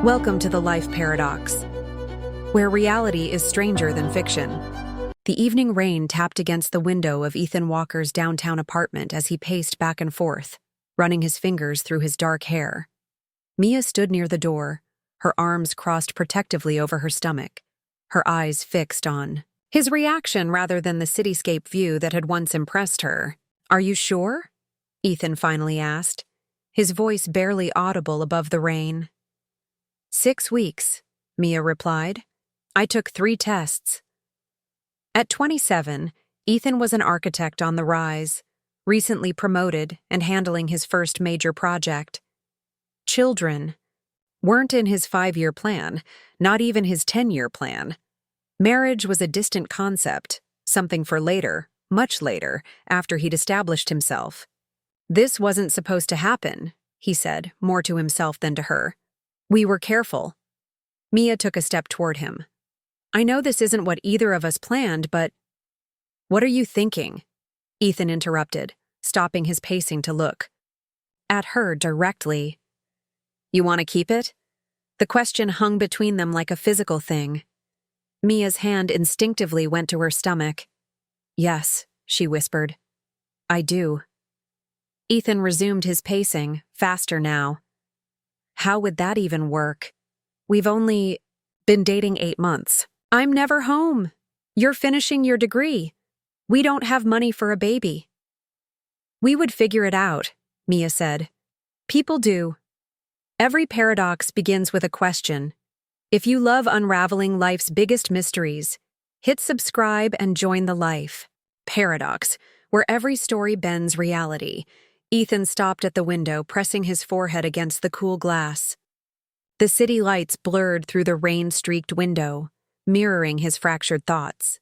Welcome to the Life Paradox, where reality is stranger than fiction. The evening rain tapped against the window of Ethan Walker's downtown apartment as he paced back and forth, running his fingers through his dark hair. Mia stood near the door, her arms crossed protectively over her stomach, her eyes fixed on his reaction rather than the cityscape view that had once impressed her. "Are you sure?" Ethan finally asked, his voice barely audible above the rain. 6 weeks, Mia replied. "I took 3 tests." At 27, Ethan was an architect on the rise, recently promoted and handling his first major project. Children weren't in his 5-year plan, not even his 10-year plan. Marriage was a distant concept, something for later, much later, after he'd established himself. "This wasn't supposed to happen," he said, more to himself than to her. "We were careful." Mia took a step toward him. "I know this isn't what either of us planned, but—" "What are you thinking?" Ethan interrupted, stopping his pacing to look at her directly. "You want to keep it?" The question hung between them like a physical thing. Mia's hand instinctively went to her stomach. "Yes," she whispered. "I do." Ethan resumed his pacing, faster now. "How would that even work? We've only been dating 8 months. I'm never home. You're finishing your degree. We don't have money for a baby." "We would figure it out," Mia said. "People do. Every paradox begins with a question. If you love unraveling life's biggest mysteries, hit subscribe and join the Life Paradox, where every story bends reality." Ethan stopped at the window, pressing his forehead against the cool glass. The city lights blurred through the rain-streaked window, mirroring his fractured thoughts.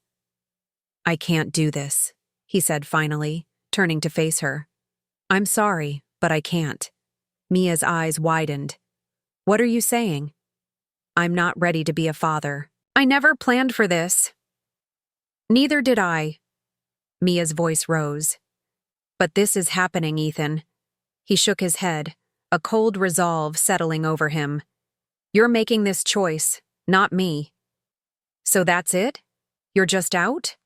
"I can't do this," he said finally, turning to face her. "I'm sorry, but I can't." Mia's eyes widened. "What are you saying?" "I'm not ready to be a father. I never planned for this." "Neither did I." Mia's voice rose. "But this is happening, Ethan." He shook his head, a cold resolve settling over him. "You're making this choice, not me." "So that's it? You're just out?"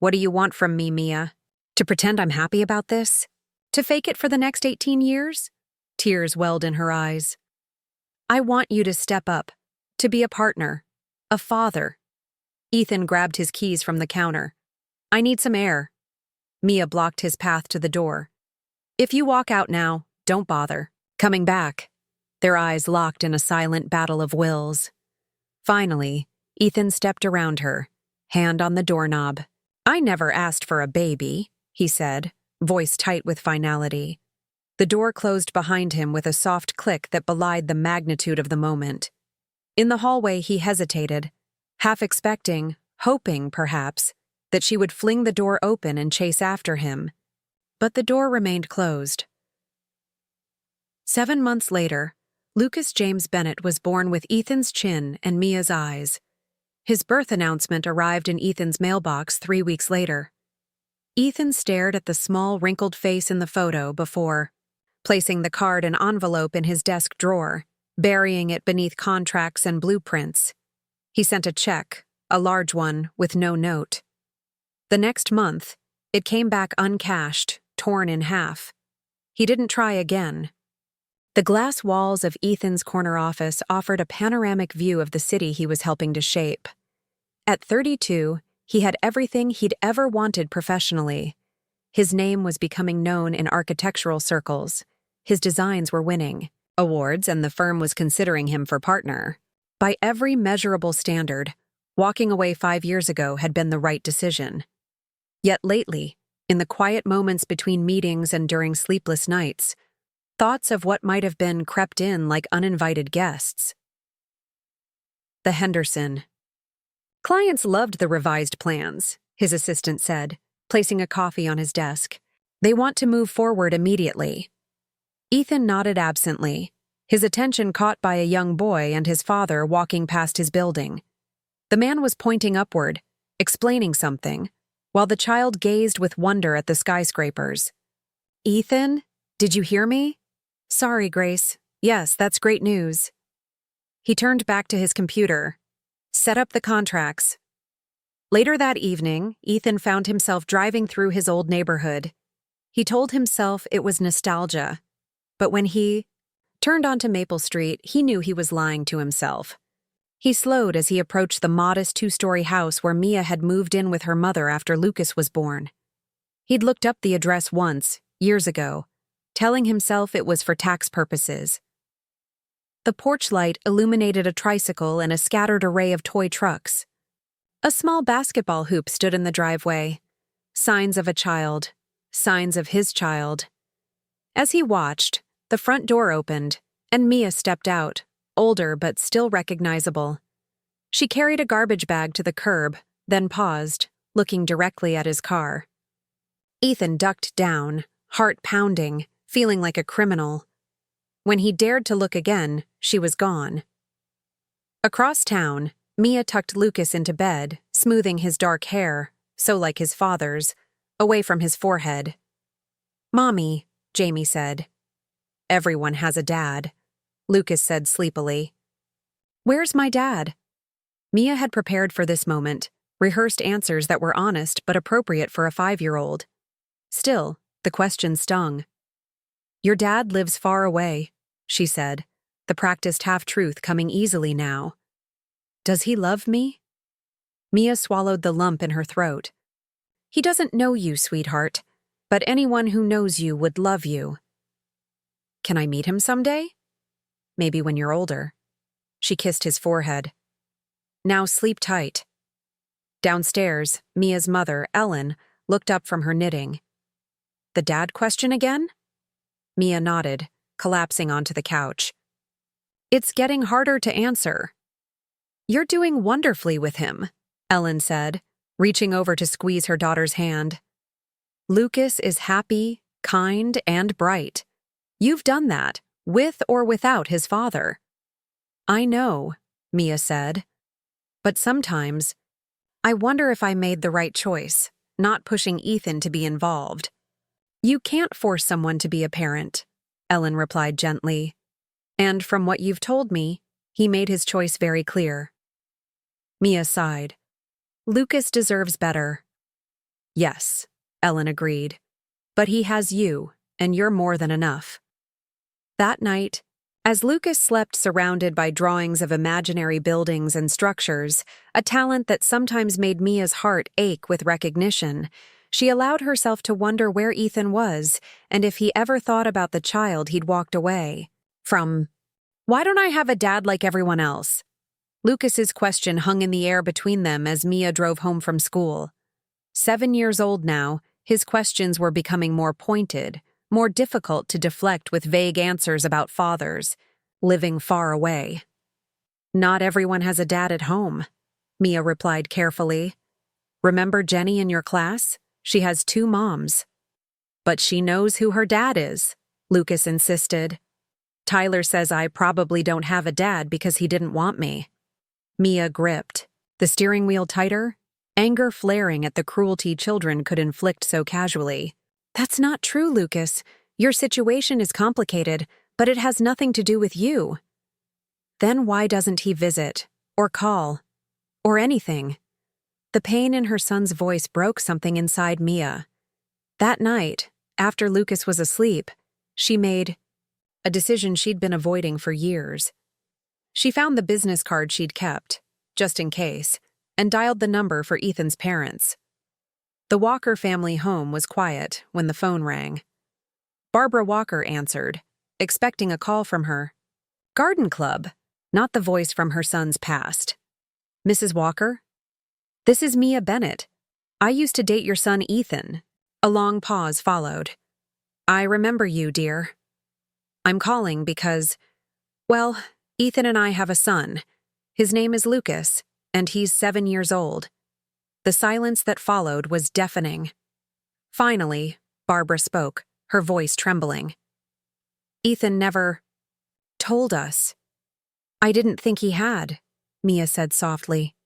"What do you want from me, Mia? To pretend I'm happy about this? To fake it for the next 18 years? Tears welled in her eyes. "I want you to step up, to be a partner, a father." Ethan grabbed his keys from the counter. "I need some air." Mia blocked his path to the door. "If you walk out now, don't bother coming back." Their eyes locked in a silent battle of wills. Finally, Ethan stepped around her, hand on the doorknob. "I never asked for a baby," he said, voice tight with finality. The door closed behind him with a soft click that belied the magnitude of the moment. In the hallway, he hesitated, half expecting, hoping, perhaps, that she would fling the door open and chase after him. But the door remained closed. 7 months later, Lucas James Bennett was born with Ethan's chin and Mia's eyes. His birth announcement arrived in Ethan's mailbox 3 weeks later. Ethan stared at the small, wrinkled face in the photo before placing the card and envelope in his desk drawer, burying it beneath contracts and blueprints. He sent a check, a large one, with no note. The next month, it came back uncashed, torn in half. He didn't try again. The glass walls of Ethan's corner office offered a panoramic view of the city he was helping to shape. At 32, he had everything he'd ever wanted professionally. His name was becoming known in architectural circles. His designs were winning awards, and the firm was considering him for partner. By every measurable standard, walking away 5 years ago had been the right decision. Yet lately, in the quiet moments between meetings and during sleepless nights, thoughts of what might have been crept in like uninvited guests. The Henderson. "Clients loved the revised plans," his assistant said, placing a coffee on his desk. "They want to move forward immediately." Ethan nodded absently, his attention caught by a young boy and his father walking past his building. The man was pointing upward, explaining something, while the child gazed with wonder at the skyscrapers. "Ethan, did you hear me?" "Sorry, Grace. Yes, that's great news." He turned back to his computer. Set up the contracts. Later that evening, Ethan found himself driving through his old neighborhood. He told himself it was nostalgia, but when he turned onto Maple Street, he knew he was lying to himself. He slowed as he approached the modest two-story house where Mia had moved in with her mother after Lucas was born. He'd looked up the address once, years ago, telling himself it was for tax purposes. The porch light illuminated a tricycle and a scattered array of toy trucks. A small basketball hoop stood in the driveway. Signs of a child. Signs of his child. As he watched, the front door opened, and Mia stepped out, older but still recognizable. She carried a garbage bag to the curb, then paused, looking directly at his car. Ethan ducked down, heart pounding, feeling like a criminal. When he dared to look again, she was gone. Across town, Mia tucked Lucas into bed, smoothing his dark hair, so like his father's, away from his forehead. "Mommy," Jamie said. "Everyone has a dad," Lucas said sleepily. "Where's my dad?" Mia had prepared for this moment, rehearsed answers that were honest but appropriate for a 5-year-old. Still, the question stung. "Your dad lives far away," she said, the practiced half-truth coming easily now. "Does he love me?" Mia swallowed the lump in her throat. "He doesn't know you, sweetheart, but anyone who knows you would love you." "Can I meet him someday?" "Maybe when you're older." She kissed his forehead. "Now sleep tight." Downstairs, Mia's mother, Ellen, looked up from her knitting. "The dad question again?" Mia nodded, collapsing onto the couch. "It's getting harder to answer." "You're doing wonderfully with him," Ellen said, reaching over to squeeze her daughter's hand. "Lucas is happy, kind, and bright. You've done that, with or without his father." "I know," Mia said. "But sometimes, I wonder if I made the right choice, not pushing Ethan to be involved." "You can't force someone to be a parent," Ellen replied gently. "And from what you've told me, he made his choice very clear." Mia sighed. "Lucas deserves better." "Yes," Ellen agreed. "But he has you, and you're more than enough." That night, as Lucas slept surrounded by drawings of imaginary buildings and structures, a talent that sometimes made Mia's heart ache with recognition, she allowed herself to wonder where Ethan was and if he ever thought about the child he'd walked away from. "Why don't I have a dad like everyone else?" Lucas's question hung in the air between them as Mia drove home from school. 7 years old now, his questions were becoming more pointed, more difficult to deflect with vague answers about fathers, living far away. "Not everyone has a dad at home," Mia replied carefully. "Remember Jenny in your class? She has 2 moms." "But she knows who her dad is," Lucas insisted. "Tyler says I probably don't have a dad because he didn't want me." Mia gripped, the steering wheel tighter, anger flaring at the cruelty children could inflict so casually. "That's not true, Lucas. Your situation is complicated, but it has nothing to do with you." "Then why doesn't he visit, or call, or anything?" The pain in her son's voice broke something inside Mia. That night, after Lucas was asleep, she made a decision she'd been avoiding for years. She found the business card she'd kept, just in case, and dialed the number for Ethan's parents. The Walker family home was quiet when the phone rang. Barbara Walker answered, expecting a call from her. "Garden Club," not the voice from her son's past. "Mrs. Walker? This is Mia Bennett. I used to date your son Ethan." A long pause followed. "I remember you, dear. I'm calling because, well, Ethan and I have a son. His name is Lucas, and he's 7 years old." The silence that followed was deafening. Finally, Barbara spoke, her voice trembling. "Ethan never told us." "I didn't think he had," Mia said softly.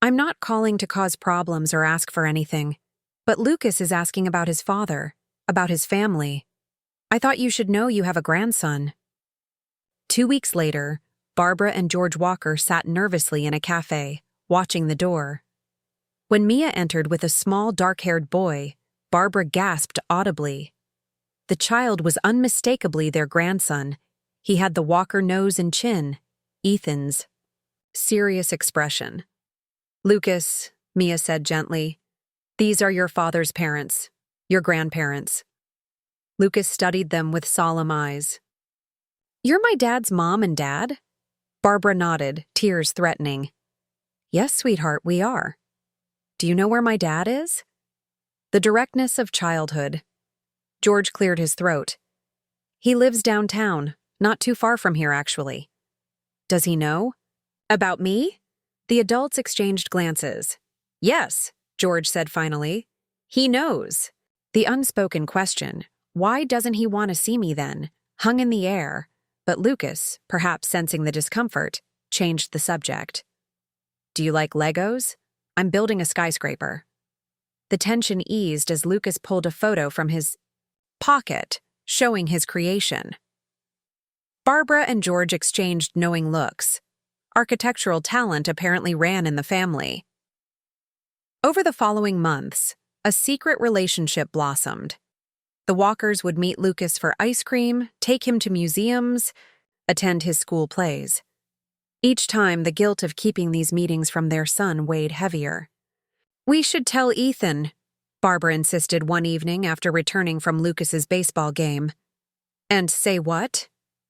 "I'm not calling to cause problems or ask for anything, but Lucas is asking about his father, about his family. I thought you should know you have a grandson." 2 weeks later, Barbara and George Walker sat nervously in a cafe, watching the door. When Mia entered with a small dark-haired boy, Barbara gasped audibly. The child was unmistakably their grandson. He had the Walker nose and chin, Ethan's serious expression. "Lucas," Mia said gently, "these are your father's parents, your grandparents." Lucas studied them with solemn eyes. "You're my dad's mom and dad?" Barbara nodded, tears threatening. "Yes, sweetheart, we are. Do you know where my dad is?" The directness of childhood. George cleared his throat. "He lives downtown, not too far from here, actually." "Does he know?" "About me?" The adults exchanged glances. "Yes," George said finally. "He knows." The unspoken question, "Why doesn't he want to see me then?" hung in the air, but Lucas, perhaps sensing the discomfort, changed the subject. "Do you like Legos? I'm building a skyscraper." The tension eased as Lucas pulled a photo from his pocket, showing his creation. Barbara and George exchanged knowing looks. Architectural talent apparently ran in the family. Over the following months, a secret relationship blossomed. The Walkers would meet Lucas for ice cream, take him to museums, attend his school plays. Each time, the guilt of keeping these meetings from their son weighed heavier. "We should tell Ethan," Barbara insisted one evening after returning from Lucas's baseball game. "And say what?"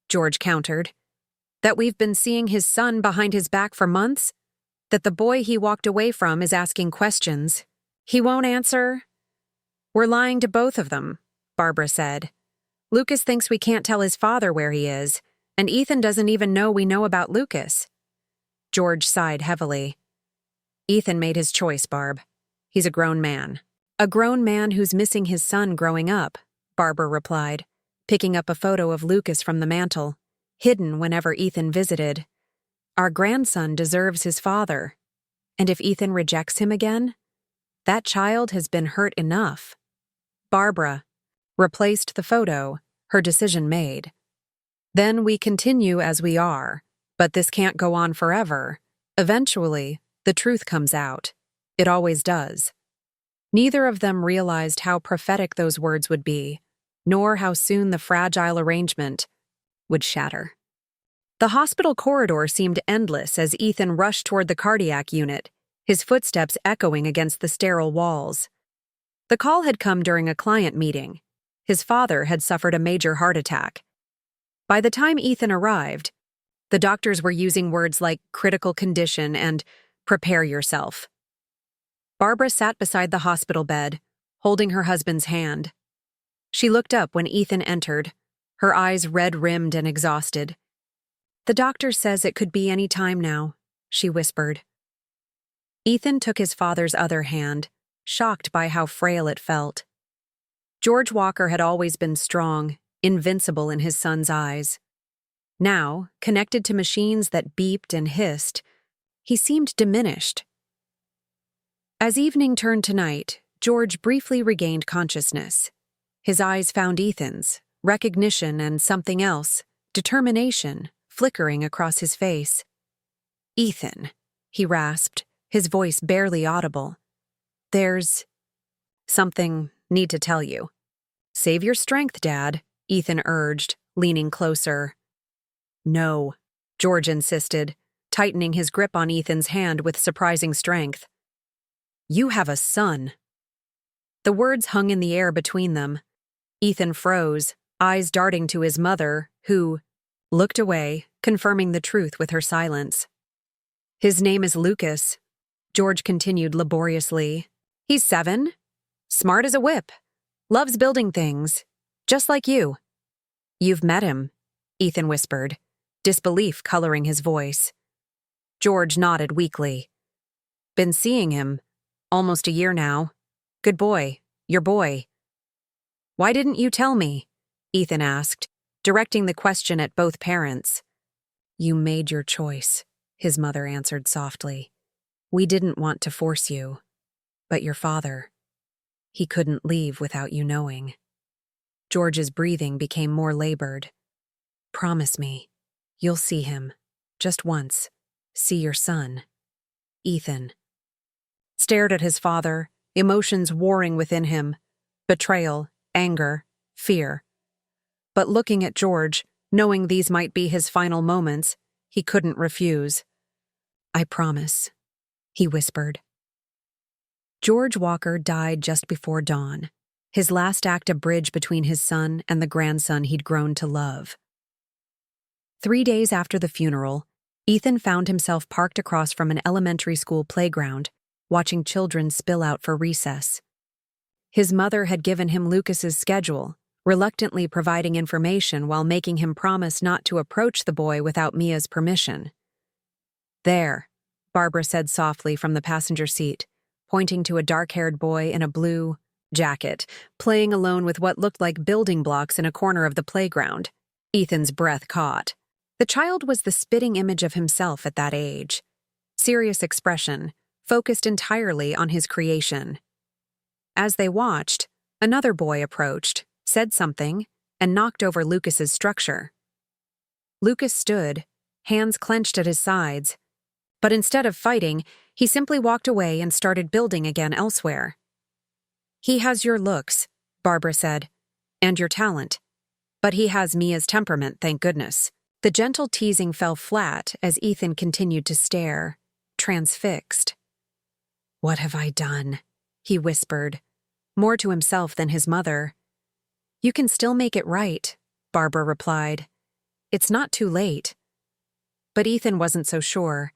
George countered. "That we've been seeing his son behind his back for months? That the boy he walked away from is asking questions? He won't answer?" "We're lying to both of them," Barbara said. "Lucas thinks we can't tell his father where he is, and Ethan doesn't even know we know about Lucas." George sighed heavily. "Ethan made his choice, Barb. He's a grown man." "A grown man who's missing his son growing up," Barbara replied, picking up a photo of Lucas from the mantel, hidden whenever Ethan visited. "Our grandson deserves his father. And if Ethan rejects him again, that child has been hurt enough." Barbara replaced the photo, her decision made. "Then we continue as we are, but this can't go on forever. Eventually, the truth comes out. It always does." Neither of them realized how prophetic those words would be, nor how soon the fragile arrangement would shatter. The hospital corridor seemed endless as Ethan rushed toward the cardiac unit, his footsteps echoing against the sterile walls. The call had come during a client meeting. His father had suffered a major heart attack. By the time Ethan arrived, the doctors were using words like critical condition and prepare yourself. Barbara sat beside the hospital bed, holding her husband's hand. She looked up when Ethan entered, her eyes red-rimmed and exhausted. "The doctor says it could be any time now," she whispered. Ethan took his father's other hand, shocked by how frail it felt. George Walker had always been strong, invincible in his son's eyes. Now, connected to machines that beeped and hissed, he seemed diminished. As evening turned to night, George briefly regained consciousness. His eyes found Ethan's, recognition and something else, determination, flickering across his face. "Ethan," he rasped, his voice barely audible. "There's something need to tell you." "Save your strength, Dad," Ethan urged, leaning closer. "No," George insisted, tightening his grip on Ethan's hand with surprising strength. "You have a son." The words hung in the air between them. Ethan froze, eyes darting to his mother, who looked away, confirming the truth with her silence. "His name is Lucas," George continued laboriously. "He's 7, smart as a whip, loves building things, just like you." "You've met him," Ethan whispered, disbelief coloring his voice. George nodded weakly. "Been seeing him. Almost a year now. Good boy, your boy." "Why didn't you tell me?" Ethan asked, directing the question at both parents. "You made your choice," his mother answered softly. "We didn't want to force you. But your father, he couldn't leave without you knowing." George's breathing became more labored. "Promise me, you'll see him. just once, see your son. Ethan stared at his father, emotions warring within him, betrayal, anger, fear. But looking at George, knowing these might be his final moments, he couldn't refuse. I promise, he whispered. George Walker died just before dawn, his last act a bridge between his son and the grandson he'd grown to love. 3 days after the funeral, Ethan found himself parked across from an elementary school playground, watching children spill out for recess. His mother had given him Lucas's schedule, reluctantly providing information while making him promise not to approach the boy without Mia's permission. There, Barbara said softly from the passenger seat, pointing to a dark-haired boy in a blue jacket, playing alone with what looked like building blocks in a corner of the playground. Ethan's breath caught. The child was the spitting image of himself at that age. Serious expression, focused entirely on his creation. As they watched, another boy approached, said something, and knocked over Lucas's structure. Lucas stood, hands clenched at his sides, but instead of fighting, he simply walked away and started building again elsewhere. He has your looks, Barbara said, and your talent. But he has Mia's temperament, thank goodness. The gentle teasing fell flat as Ethan continued to stare, transfixed. What have I done? He whispered, more to himself than his mother. You can still make it right, Barbara replied. It's not too late. But Ethan wasn't so sure.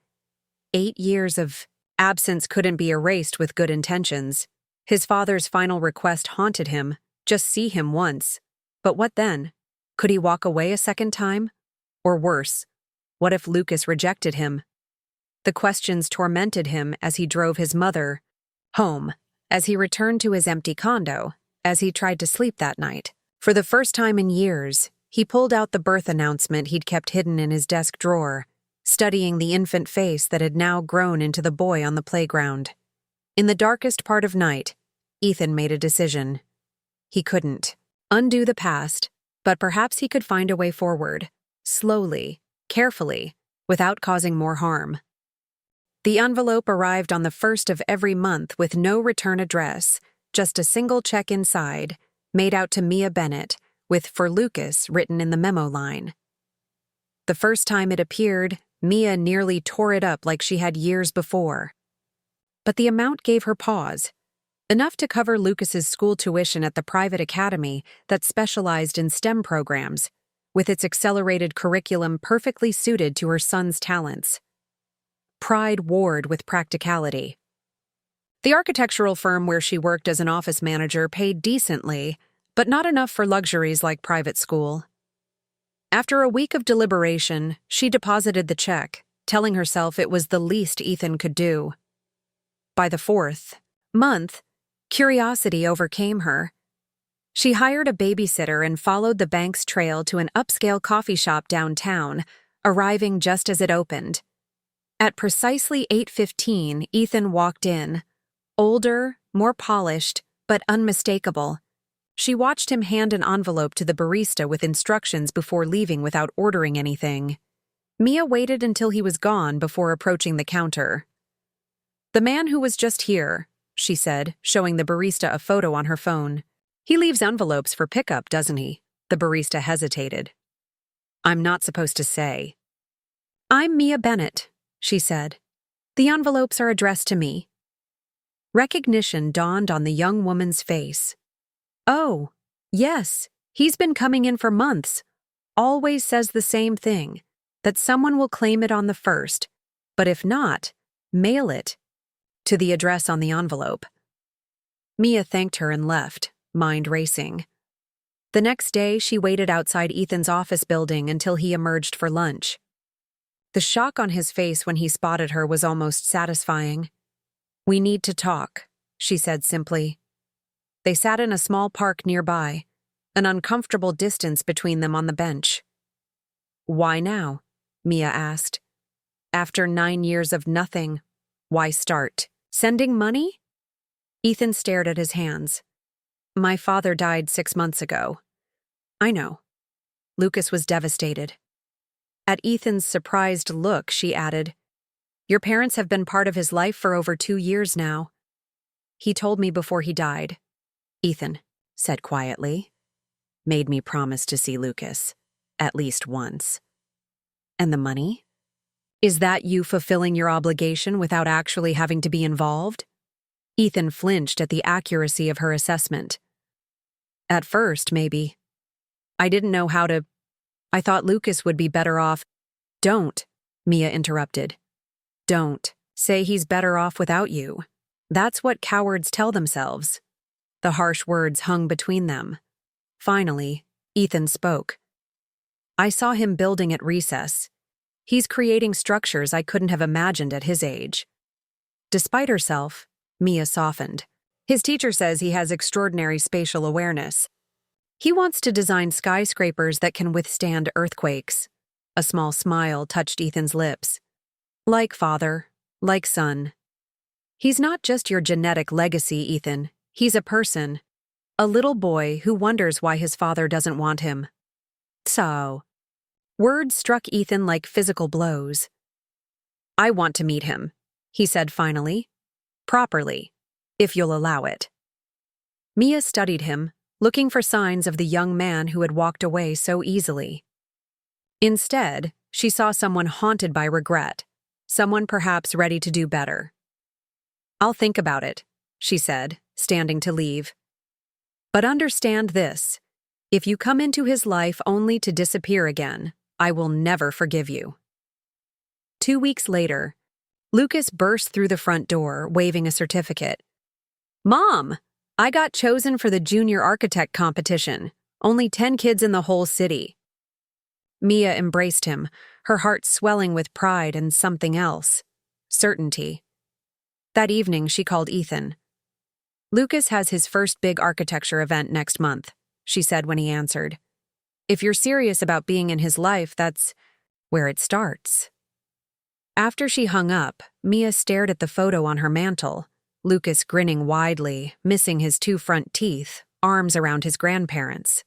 8 years of absence couldn't be erased with good intentions. His father's final request haunted him, just see him once. But what then? Could he walk away a second time? Or worse, what if Lucas rejected him? The questions tormented him as he drove his mother home, as he returned to his empty condo, as he tried to sleep that night. For the first time in years, he pulled out the birth announcement he'd kept hidden in his desk drawer, studying the infant face that had now grown into the boy on the playground. In the darkest part of night, Ethan made a decision. He couldn't undo the past, but perhaps he could find a way forward, slowly, carefully, without causing more harm. The envelope arrived on the 1st of every month with no return address, just a single check inside, made out to Mia Bennett, with "For Lucas" written in the memo line. The first time it appeared, Mia nearly tore it up like she had years before. But the amount gave her pause, enough to cover Lucas's school tuition at the private academy that specialized in STEM programs, with its accelerated curriculum perfectly suited to her son's talents. Pride warred with practicality. The architectural firm where she worked as an office manager paid decently, but not enough for luxuries like private school. After a week of deliberation, she deposited the check, telling herself it was the least Ethan could do. By the 4th month, curiosity overcame her. She hired a babysitter and followed the bank's trail to an upscale coffee shop downtown, arriving just as it opened. At precisely 8:15, Ethan walked in. Older, more polished, but unmistakable. She watched him hand an envelope to the barista with instructions before leaving without ordering anything. Mia waited until he was gone before approaching the counter. "The man who was just here," she said, showing the barista a photo on her phone. "He leaves envelopes for pickup, doesn't he?" The barista hesitated. "I'm not supposed to say." "I'm Mia Bennett," she said. "The envelopes are addressed to me." Recognition dawned on the young woman's face. "Oh, yes, he's been coming in for months. Always says the same thing, that someone will claim it on the 1st, but if not, mail it," to the address on the envelope. Mia thanked her and left, mind racing. The next day, she waited outside Ethan's office building until he emerged for lunch. The shock on his face when he spotted her was almost satisfying. "We need to talk," she said simply. They sat in a small park nearby, an uncomfortable distance between them on the bench. "Why now?" Mia asked. "After 9 years of nothing, why start? Sending money?" Ethan stared at his hands. "My father died 6 months ago." "I know." Lucas was devastated. At Ethan's surprised look, she added, "Your parents have been part of his life for over 2 years now." "He told me before he died," Ethan said quietly. "Made me promise to see Lucas, at least once." "And the money? Is that you fulfilling your obligation without actually having to be involved?" Ethan flinched at the accuracy of her assessment. "At first, maybe. I didn't know how to. I thought Lucas would be better off." "Don't," Mia interrupted. "Don't say he's better off without you. That's what cowards tell themselves." The harsh words hung between them. Finally, Ethan spoke. "I saw him building at recess. He's creating structures I couldn't have imagined at his age." Despite herself, Mia softened. "His teacher says he has extraordinary spatial awareness. He wants to design skyscrapers that can withstand earthquakes." A small smile touched Ethan's lips. "Like father, like son. He's not just your genetic legacy, Ethan. He's a person. A little boy who wonders why his father doesn't want him." So, words struck Ethan like physical blows. "I want to meet him," he said finally. "Properly, if you'll allow it." Mia studied him, looking for signs of the young man who had walked away so easily. Instead, she saw someone haunted by regret, someone perhaps ready to do better. "I'll think about it," she said, standing to leave. "But understand this. If you come into his life only to disappear again, I will never forgive you." 2 weeks later, Lucas burst through the front door, waving a certificate. "Mom, I got chosen for the junior architect competition. Only 10 kids in the whole city." Mia embraced him, her heart swelling with pride and something else, certainty. That evening, she called Ethan. "Lucas has his first big architecture event next month," she said when he answered. "If you're serious about being in his life, that's where it starts." After she hung up, Mia stared at the photo on her mantel, Lucas grinning widely, missing his 2 front teeth, arms around his grandparents.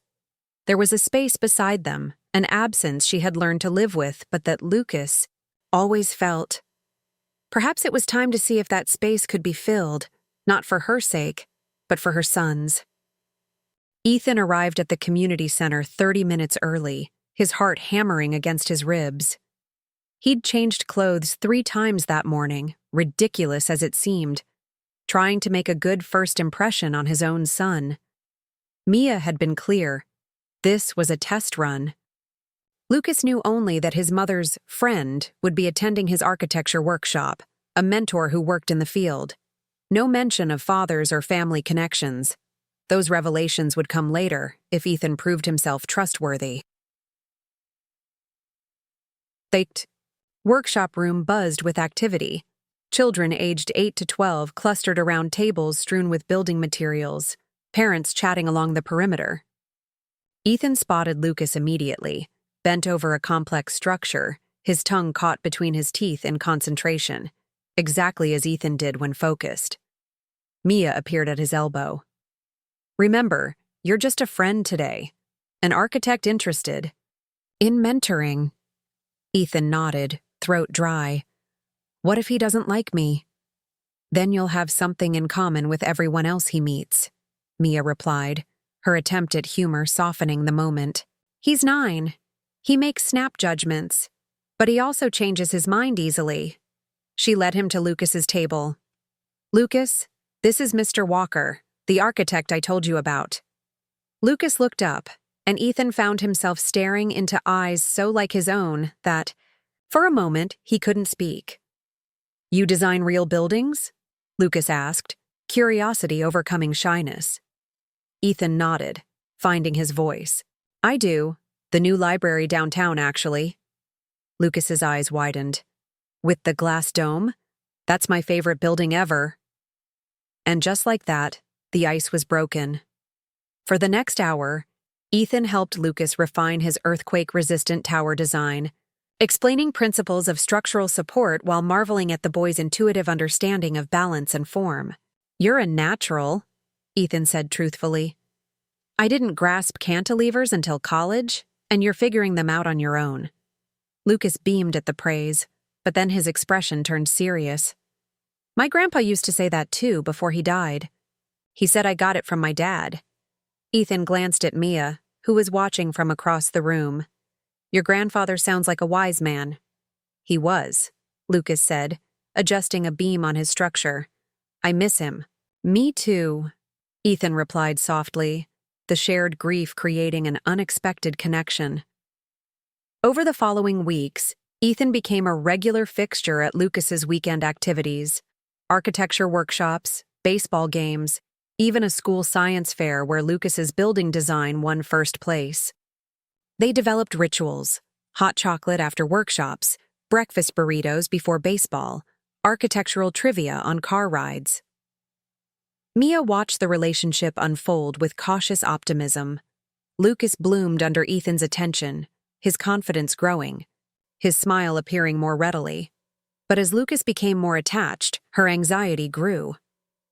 There was a space beside them, an absence she had learned to live with, but that Lucas always felt. Perhaps it was time to see if that space could be filled, not for her sake, but for her son's. Ethan arrived at the community center 30 minutes early, his heart hammering against his ribs. He'd changed clothes 3 times that morning, ridiculous as it seemed, trying to make a good first impression on his own son. Mia had been clear. This was a test run. Lucas knew only that his mother's friend would be attending his architecture workshop, a mentor who worked in the field. No mention of fathers or family connections. Those revelations would come later if Ethan proved himself trustworthy. The workshop room buzzed with activity. Children aged 8 to 12 clustered around tables strewn with building materials, parents chatting along the perimeter. Ethan spotted Lucas immediately, bent over a complex structure, his tongue caught between his teeth in concentration, exactly as Ethan did when focused. Mia appeared at his elbow. "Remember, you're just a friend today. An architect interested in mentoring." Ethan nodded, throat dry. "What if he doesn't like me?" "Then you'll have something in common with everyone else he meets," Mia replied, her attempt at humor softening the moment. "He's 9. He makes snap judgments, but he also changes his mind easily." She led him to Lucas's table. "Lucas, this is Mr. Walker, the architect I told you about." Lucas looked up, and Ethan found himself staring into eyes so like his own that, for a moment, he couldn't speak. "You design real buildings?" Lucas asked, curiosity overcoming shyness. Ethan nodded, finding his voice. "I do. The new library downtown, actually." Lucas's eyes widened. "With the glass dome? That's my favorite building ever." And just like that, the ice was broken. For the next hour, Ethan helped Lucas refine his earthquake-resistant tower design, explaining principles of structural support while marveling at the boy's intuitive understanding of balance and form. "You're a natural," Ethan said truthfully. "I didn't grasp cantilevers until college, and you're figuring them out on your own." Lucas beamed at the praise, but then his expression turned serious. My grandpa used to say that too before he died. He said I got it from my dad. Ethan glanced at Mia, who was watching from across the room. Your grandfather sounds like a wise man. He was, Lucas said, adjusting a beam on his structure. I miss him. Me too, Ethan replied softly, the shared grief creating an unexpected connection. Over the following weeks, Ethan became a regular fixture at Lucas's weekend activities, architecture workshops, baseball games, even a school science fair where Lucas's building design won first place. They developed rituals: hot chocolate after workshops, breakfast burritos before baseball, architectural trivia on car rides. Mia watched the relationship unfold with cautious optimism. Lucas bloomed under Ethan's attention, his confidence growing, his smile appearing more readily. But as Lucas became more attached, her anxiety grew.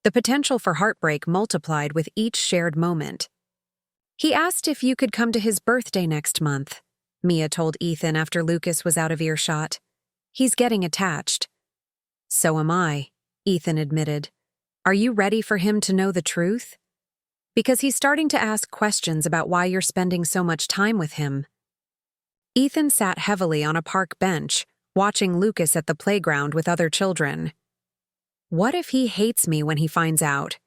The potential for heartbreak multiplied with each shared moment. He asked if you could come to his birthday next month, Mia told Ethan after Lucas was out of earshot. He's getting attached. So am I, Ethan admitted. Are you ready for him to know the truth? Because he's starting to ask questions about why you're spending so much time with him. Ethan sat heavily on a park bench, watching Lucas at the playground with other children. What if he hates me when he finds out?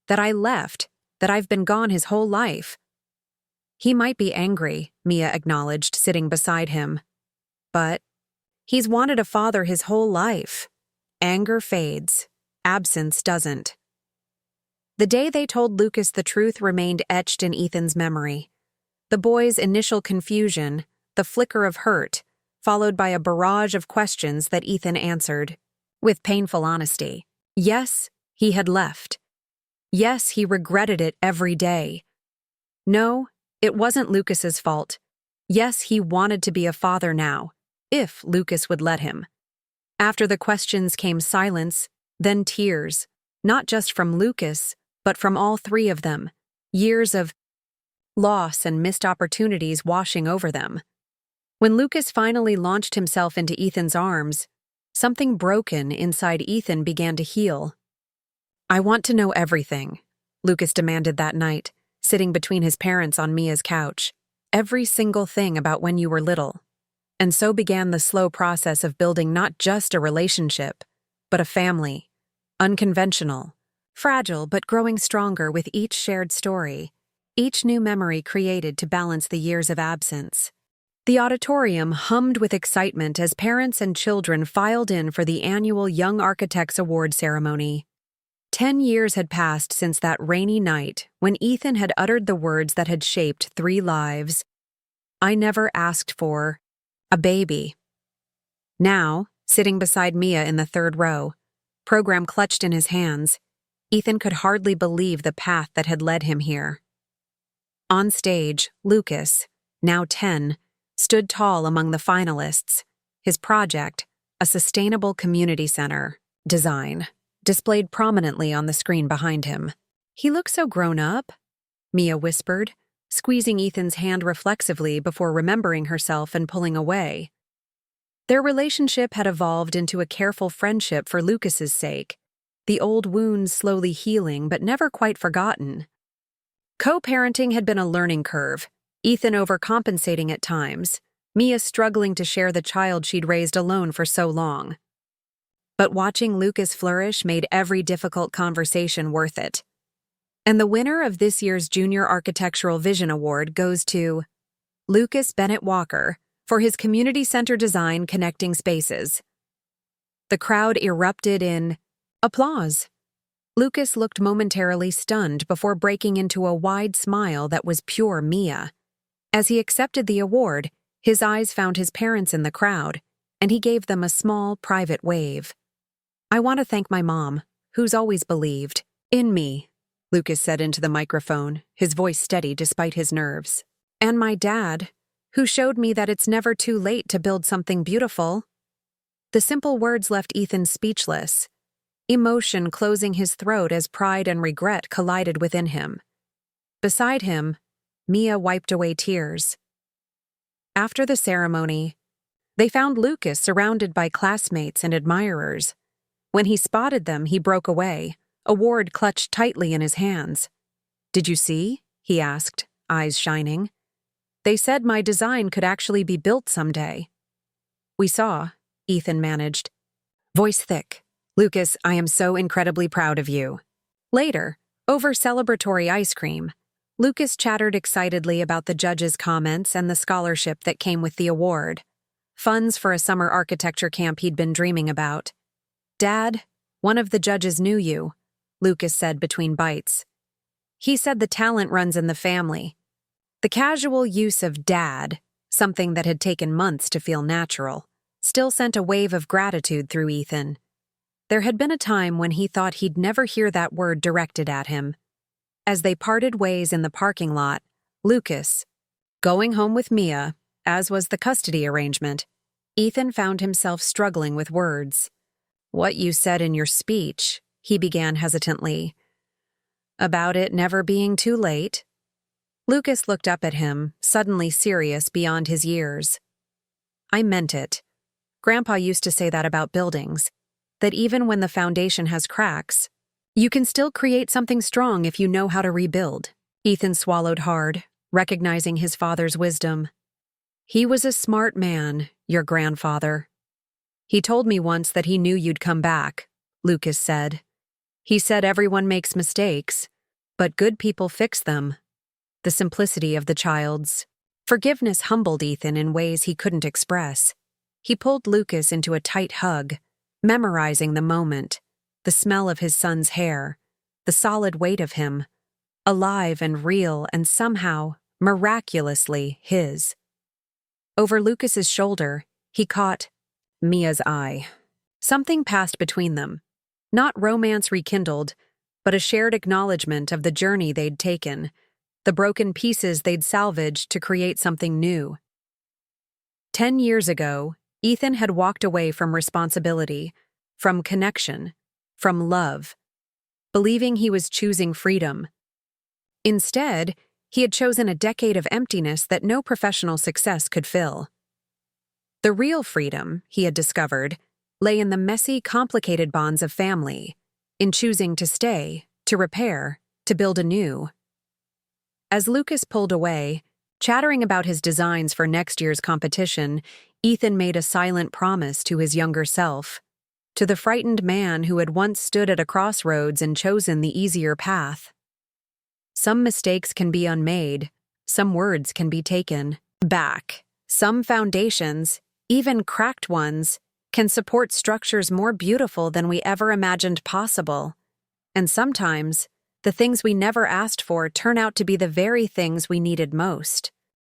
That I left, that I've been gone his whole life? He might be angry, Mia acknowledged, sitting beside him. But he's wanted a father his whole life. Anger fades. Absence doesn't. The day they told Lucas the truth remained etched in Ethan's memory. The boy's initial confusion, the flicker of hurt, followed by a barrage of questions that Ethan answered, with painful honesty. Yes, he had left. Yes, he regretted it every day. No, it wasn't Lucas's fault. Yes, he wanted to be a father now, if Lucas would let him. After the questions came silence, then tears, not just from Lucas, but from all three of them, years of loss and missed opportunities washing over them. When Lucas finally launched himself into Ethan's arms, something broken inside Ethan began to heal. I want to know everything, Lucas demanded that night, sitting between his parents on Mia's couch. Every single thing about when you were little. And so began the slow process of building not just a relationship, but a family. Unconventional, fragile but growing stronger with each shared story, each new memory created to balance the years of absence. The auditorium hummed with excitement as parents and children filed in for the annual Young Architects Award ceremony. 10 years had passed since that rainy night when Ethan had uttered the words that had shaped 3 lives. I never asked for a baby. Now, sitting beside Mia in the 3rd row, program clutched in his hands, Ethan could hardly believe the path that had led him here. On stage, Lucas, now 10, stood tall among the finalists, his project, a sustainable community center, design, displayed prominently on the screen behind him. He looks so grown up, Mia whispered, squeezing Ethan's hand reflexively before remembering herself and pulling away. Their relationship had evolved into a careful friendship for Lucas's sake, the old wounds slowly healing but never quite forgotten. Co-parenting had been a learning curve, Ethan overcompensating at times, Mia struggling to share the child she'd raised alone for so long. But watching Lucas flourish made every difficult conversation worth it. And the winner of this year's Junior Architectural Vision Award goes to Lucas Bennett Walker for his community center design connecting spaces. The crowd erupted in applause. Lucas looked momentarily stunned before breaking into a wide smile that was pure Mia. As he accepted the award, his eyes found his parents in the crowd, and he gave them a small, private wave. I want to thank my mom, who's always believed in me, Lucas said into the microphone, his voice steady despite his nerves. And my dad, who showed me that it's never too late to build something beautiful. The simple words left Ethan speechless, emotion closing his throat as pride and regret collided within him. Beside him, Mia wiped away tears. After the ceremony, They found Lucas surrounded by classmates and admirers. When he spotted them, he broke away, award clutched tightly in his hands. "Did you see?" he asked, eyes shining. "They said my design could actually be built someday." "We saw," Ethan managed. Voice thick. "Lucas, I am so incredibly proud of you." Later, over celebratory ice cream, Lucas chattered excitedly about the judges' comments and the scholarship that came with the award. Funds for a summer architecture camp he'd been dreaming about. "Dad, one of the judges knew you," Lucas said between bites. "He said the talent runs in the family." The casual use of "dad," something that had taken months to feel natural, still sent a wave of gratitude through Ethan. There had been a time when he thought he'd never hear that word directed at him. As they parted ways in the parking lot, Lucas, going home with Mia, as was the custody arrangement, Ethan found himself struggling with words. "What you said in your speech," he began hesitantly. "About it never being too late." Lucas looked up at him, suddenly serious beyond his years. "I meant it. Grandpa used to say that about buildings, that even when the foundation has cracks, you can still create something strong if you know how to rebuild." Ethan swallowed hard, recognizing his father's wisdom. "He was a smart man, your grandfather." "He told me once that he knew you'd come back," Lucas said. "He said everyone makes mistakes, but good people fix them." The simplicity of the child's forgiveness humbled Ethan in ways he couldn't express. He pulled Lucas into a tight hug, memorizing the moment, the smell of his son's hair, the solid weight of him, alive and real and somehow, miraculously, his. Over Lucas's shoulder, he caught Mia's eye. Something passed between them. Not romance rekindled, but a shared acknowledgement of the journey they'd taken, the broken pieces they'd salvaged to create something new. 10 years ago, Ethan had walked away from responsibility, from connection, from love, believing he was choosing freedom. Instead, he had chosen a decade of emptiness that no professional success could fill. The real freedom, he had discovered, lay in the messy, complicated bonds of family, in choosing to stay, to repair, to build anew. As Lucas pulled away, chattering about his designs for next year's competition, Ethan made a silent promise to his younger self, to the frightened man who had once stood at a crossroads and chosen the easier path. Some mistakes can be unmade, some words can be taken back. Some foundations, even cracked ones, can support structures more beautiful than we ever imagined possible. And sometimes, the things we never asked for turn out to be the very things we needed most.